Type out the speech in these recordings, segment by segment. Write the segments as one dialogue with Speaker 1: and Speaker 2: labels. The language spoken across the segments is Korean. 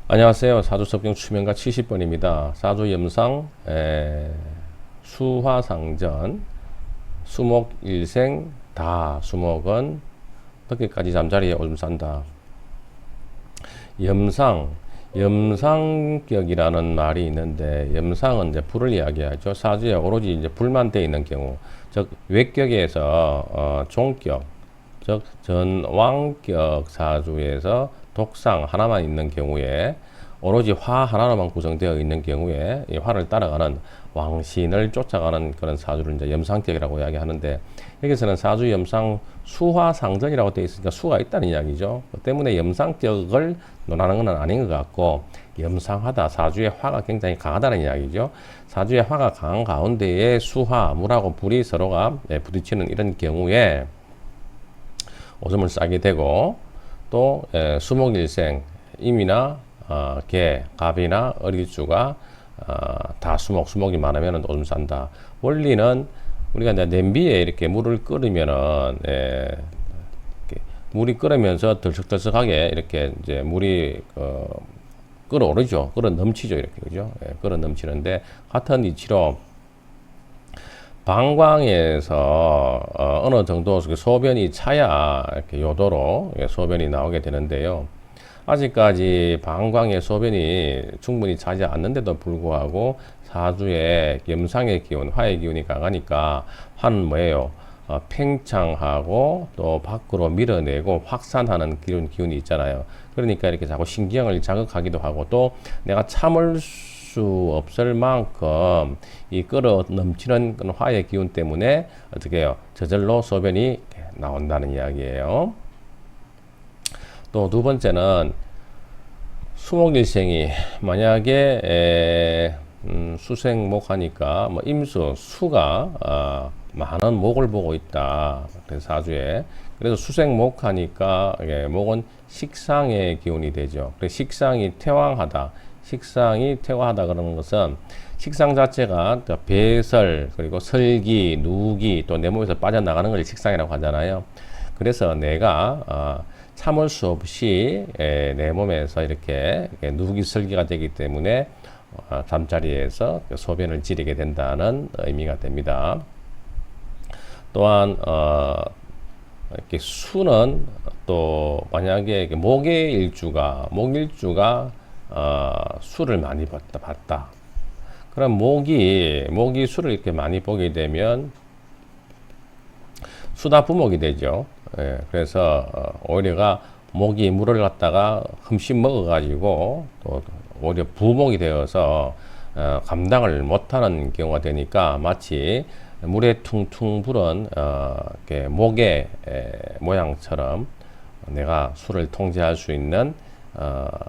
Speaker 1: 안녕하세요. 사주섭경 추명가 70번입니다. 사주염상 수화상전 수목일생 다 수목은 늦게까지 잠자리에 오줌 싼다. 염상 염상격이라는 말이 있는데 염상은 이제 불을 이야기하죠. 사주에 오로지 이제 불만 돼 있는 경우, 즉 외격에서 종격, 즉 전왕격 사주에서 독상 하나만 있는 경우에, 오로지 화 하나로만 구성되어 있는 경우에 이 화를 따라가는 왕신을 쫓아가는 그런 사주를 이제 염상격이라고 이야기하는데, 여기서는 사주 염상 수화상전이라고 되어 있으니까 수가 있다는 이야기죠. 그 때문에 염상격을 논하는 건 아닌 것 같고, 염상하다, 사주의 화가 굉장히 강하다는 이야기죠. 사주의 화가 강한 가운데에 수화, 물하고 불이 서로가 부딪히는 이런 경우에 오줌을 싸게 되고, 또 수목일생 임이나 개, 갑이나 을일주가 다 수목이 많으면 오줌 싼다. 원리는 우리가 이제 냄비에 이렇게 물을 끓이면은 물이 끓으면서 덜썩덜썩하게 이렇게 이제 물이 끓어오르죠. 끓어 넘치죠. 이렇게, 그죠? 끓어 넘치는데, 같은 이치로 방광에서 어느 정도 소변이 차야 이렇게 요도로 소변이 나오게 되는데요. 아직까지 방광의 소변이 충분히 차지 않는데도 불구하고 사주에 염상의 기운, 화의 기운이 강하니까, 화는 뭐예요? 팽창하고 또 밖으로 밀어내고 확산하는 기운이 있잖아요. 그러니까 이렇게 자꾸 신경을 자극하기도 하고, 또 내가 참을 수 없을 만큼 이 끓어 넘치는 화의 기운 때문에 어떻게 해요? 저절로 소변이 나온다는 이야기예요. 또 두 번째는 수목일생이 만약에 수생목하니까 뭐 임수 수가 많은 목을 보고 있다. 그래서 사주에, 그래서 수생목하니까 목은 식상의 기운이 되죠. 그래서 식상이 퇴왕하다. 식상이 퇴화하다 그러는 것은 식상 자체가 배설, 그리고 설기, 누기, 또 내 몸에서 빠져나가는 걸 식상이라고 하잖아요. 그래서 내가 참을 수 없이 내 몸에서 이렇게 누기 설기가 되기 때문에 잠자리에서 소변을 지르게 된다는 의미가 됩니다. 또한 이렇게 수는 또 만약에 목일주가 수를 많이 봤다. 그럼 목이 수를 이렇게 많이 보게 되면 수다부목이 되죠. 그래서 오히려가 목이 물을 갖다가 흠씬 먹어가지고 또 오히려 부목이 되어서 감당을 못하는 경우가 되니까, 마치 물에 퉁퉁 부은 목의 모양처럼 내가 수를 통제할 수 있는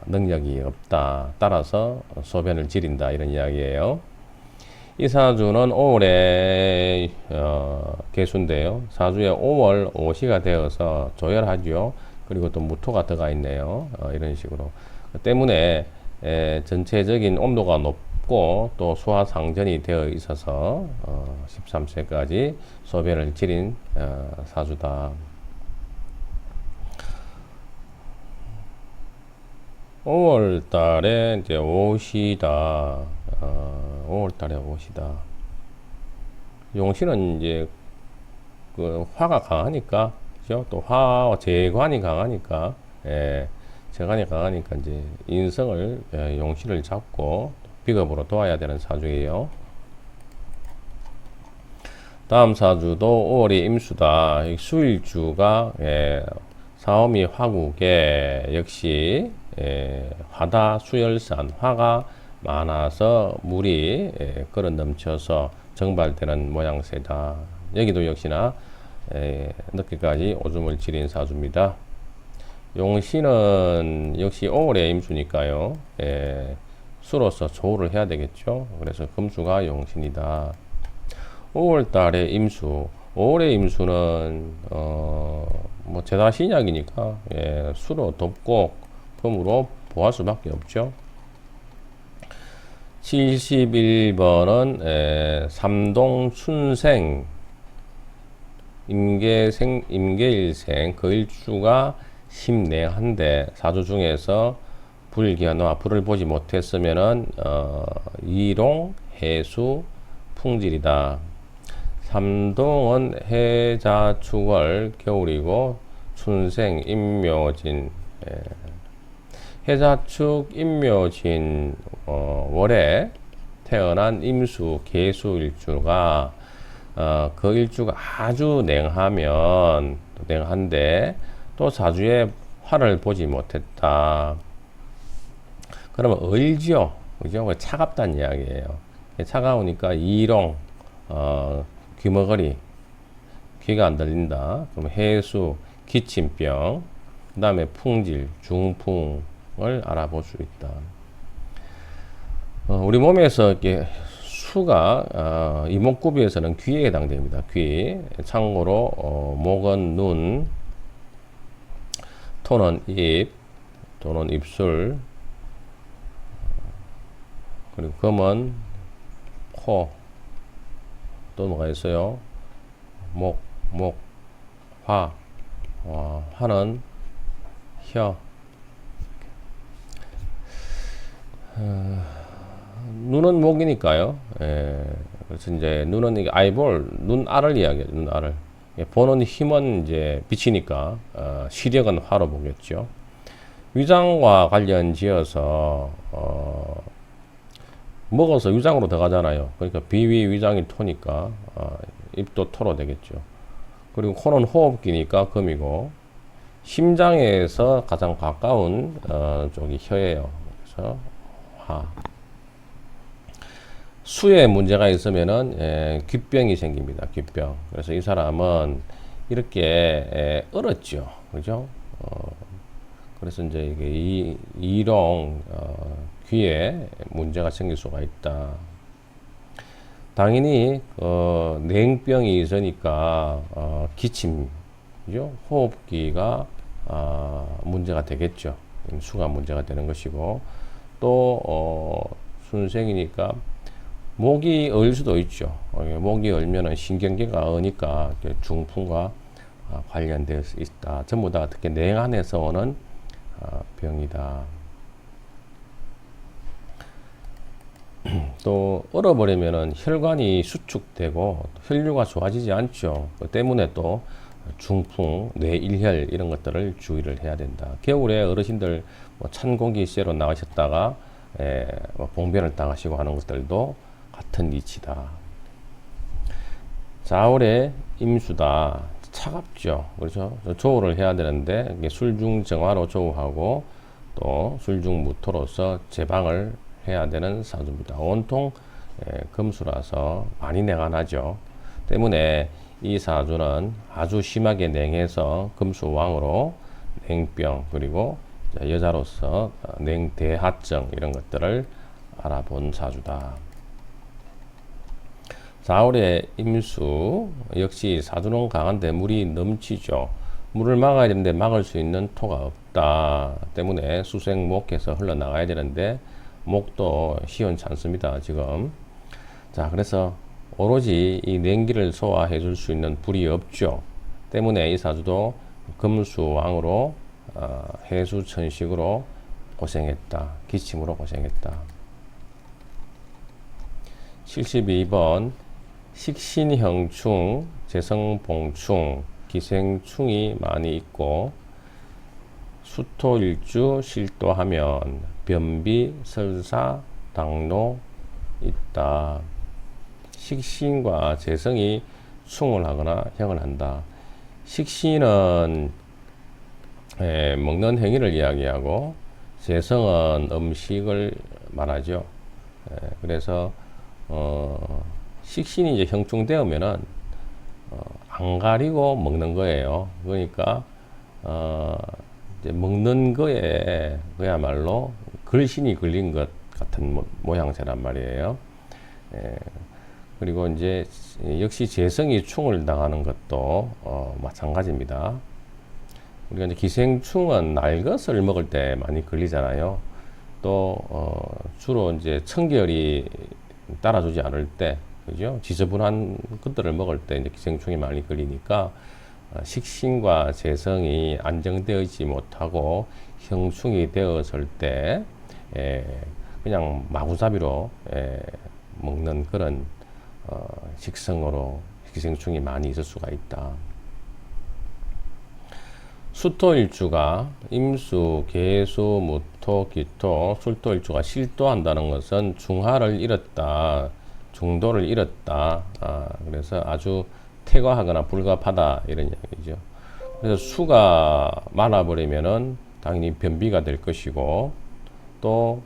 Speaker 1: 능력이 없다. 따라서 소변을 지린다. 이런 이야기예요. 이 사주는 5월에 개수인데요. 사주에 5월 5시가 되어서 조열하죠. 그리고 또 무토가 들어가 있네요. 이런 식으로. 때문에 전체적인 온도가 높고 또 수화상전이 되어 있어서 13세까지 소변을 지린 사주다. 5월 달에 이제 옷이다. 5월 달에 옷이다. 용신은 이제 그 화가 강하니까, 그죠? 또 화 재관이 강하니까, 재관이 강하니까 이제 인성을 용신을 잡고 비겁으로 도와야 되는 사주예요. 다음 사주도 5월이 임수다. 수일주가 사오미 화국에 역시 화다 수열산, 화가 많아서 물이 끓어 넘쳐서 정발되는 모양새다. 여기도 역시나 늦게까지 오줌을 지린 사주입니다. 용신은 역시 5월에 임수니까요. 수로서 조우를 해야 되겠죠. 그래서 금수가 용신이다. 5월 달에 임수, 5월의 임수는 뭐 제다 신약이니까 수로 덮고 금으로 보할 수밖에 없죠. 71번은 삼동 순생 임계일생 그 일주가 14한데, 사주 중에서 불견화, 불을 보지 못했으면은 이롱, 해수, 풍질이다. 삼동은 해자축월 겨울이고 춘생, 임묘진. 해자축, 임묘진 월에 태어난 임수, 계수 일주가 그 일주가 아주 냉한데 또 사주에 화를 보지 못했다. 그러면 얼지요. 그죠? 차갑다는 이야기예요. 차가우니까 이롱, 귀머거리, 귀가 안 들린다. 그럼 해수, 기침병, 그 다음에 풍질, 중풍을 알아볼 수 있다. 우리 몸에서 이렇게 수가 이목구비에서는 귀에 해당됩니다. 귀. 참고로 목은 눈, 토는 입 또는 입술, 그리고 검은 코, 또 뭐가 있어요? 화, 화는 혀. 눈은 목이니까요. 그래서 이제 눈은 이게 아이볼, 눈알을 이야기해요. 눈알을. 보는 힘은 이제 빛이니까 시력은 화로 보겠죠. 위장과 관련 지어서 먹어서 위장으로 들어가잖아요. 그러니까 비위 위장이 토니까 입도 토로 되겠죠. 그리고 코는 호흡기니까 금이고, 심장에서 가장 가까운 쪽이 혀예요. 그래서 화. 수에 문제가 있으면은 귓병이 생깁니다. 귓병. 그래서 이 사람은 이렇게 얼었죠. 그죠? 그래서 이제 이게 이롱 귀에 문제가 생길 수가 있다. 당연히 냉병이 있으니까 기침, 그죠? 호흡기가 문제가 되겠죠. 수가 문제가 되는 것이고, 또 순생이니까 목이 얼 수도 있죠. 목이 얼면은 신경계가 어니까 중풍과 관련되어 있다. 전부 다 특히 냉한에서 오는 병이다. 또 얼어버리면은 혈관이 수축되고 혈류가 좋아지지 않죠. 그 때문에 또 중풍, 뇌일혈 이런 것들을 주의를 해야 된다. 겨울에 어르신들 찬 공기 쐬러 나가셨다가 봉변을 당하시고 하는 것들도 같은 이치다. 자월에 임수다. 차갑죠. 그렇죠. 조우를 해야 되는데 술중정화로 조우하고 또 술중무토로서 제방을 해야 되는 사주입니다. 온통 금수라서 많이 냉한하죠. 때문에 이 사주는 아주 심하게 냉해서 금수왕으로 냉병, 그리고 여자로서 냉대하증 이런 것들을 알아본 사주다. 4월에 임수, 역시 사주는 강한데 물이 넘치죠. 물을 막아야 되는데 막을 수 있는 토가 없다. 때문에 수생목해서 흘러나가야 되는데 목도 시원치 않습니다. 지금. 자, 그래서 오로지 이 냉기를 소화해 줄 수 있는 불이 없죠. 때문에 이 사주도 금수왕으로 해수천식으로 고생했다. 기침으로 고생했다. 72번 식신형충, 재성봉충, 기생충이 많이 있고 수토일주 실도하면 변비, 설사, 당뇨 있다. 식신과 재성이 충을 하거나 형을 한다. 식신은 먹는 행위를 이야기하고 재성은 음식을 말하죠. 그래서 식신이 이제 형충되면은 안 가리고 먹는 거예요. 그러니까 이제 먹는 거에 그야말로 걸신이 걸린 것 같은 모양새란 말이에요. 그리고 이제 역시 재성이 충을 당하는 것도 마찬가지입니다. 우리가 이제 기생충은 날 것을 먹을 때 많이 걸리잖아요. 또 주로 이제 청결이 따라주지 않을 때, 그죠? 지저분한 것들을 먹을 때 이제 기생충이 많이 걸리니까 식신과 재성이 안정되지 못하고 형충이 되었을 때 그냥 마구잡이로 먹는 그런 식성으로 기생충이 많이 있을 수가 있다. 수토일주가 임수, 계수, 무토, 기토, 술토일주가 실토한다는 것은 중하를 잃었다, 중도를 잃었다. 그래서 아주 퇴거하거나 불가하다 이런 이야기죠. 그래서 수가 많아버리면은 당연히 변비가 될 것이고 또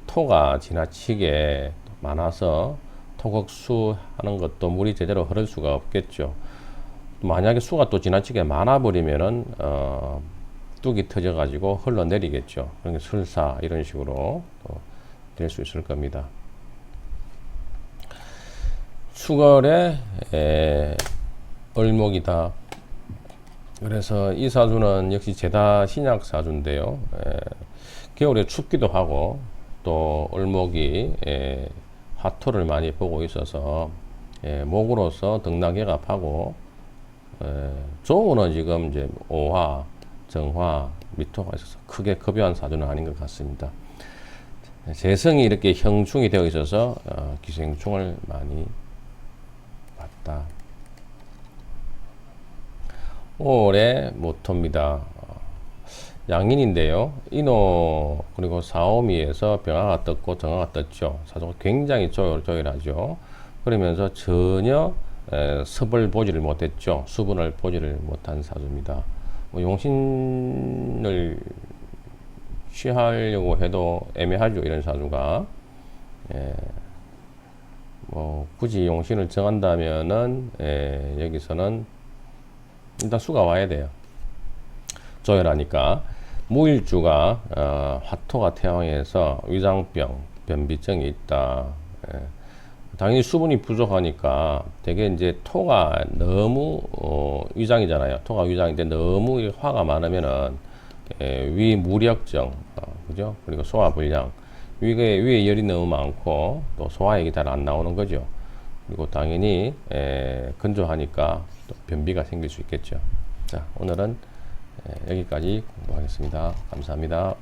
Speaker 1: 토가 지나치게 많아서 토극수 하는 것도 물이 제대로 흐를 수가 없겠죠. 만약에 수가 또 지나치게 많아버리면은 뚝이 터져가지고 흘러내리겠죠. 그러니까 설사 이런 식으로 될 수 있을 겁니다. 수걸에 을목이다. 그래서 이 사주는 역시 제다 신약 사주인데요. 겨울에 춥기도 하고 또 을목이 화토를 많이 보고 있어서 목으로서 등락예갑하고 조우는 지금 이제 오화, 정화, 미토가 있어서 크게 급여한 사주는 아닌 것 같습니다. 재성이 이렇게 형충이 되어 있어서 기생충을 많이 봤다. 올해 모토입니다. 양인인데요. 인호 그리고 사오미에서 병화가 떴고 정화가 떴죠. 사주가 굉장히 조열하죠. 그러면서 전혀 섭을 보지를 못했죠. 수분을 보지를 못한 사주입니다. 용신을 취하려고 해도 애매하죠. 이런 사주가. 굳이 용신을 정한다면은 여기서는 일단 수가 와야 돼요. 조열하니까. 무일주가 화토가 태양에서 위장병, 변비증이 있다. 당연히 수분이 부족하니까 되게 이제 토가 너무 위장이잖아요. 토가 위장인데 너무 화가 많으면은 위무력증, 그죠? 그리고 소화불량, 위에 열이 너무 많고 또 소화액이 잘 안 나오는 거죠. 그리고 당연히 건조하니까 또 변비가 생길 수 있겠죠. 자, 오늘은 여기까지 공부하겠습니다. 감사합니다.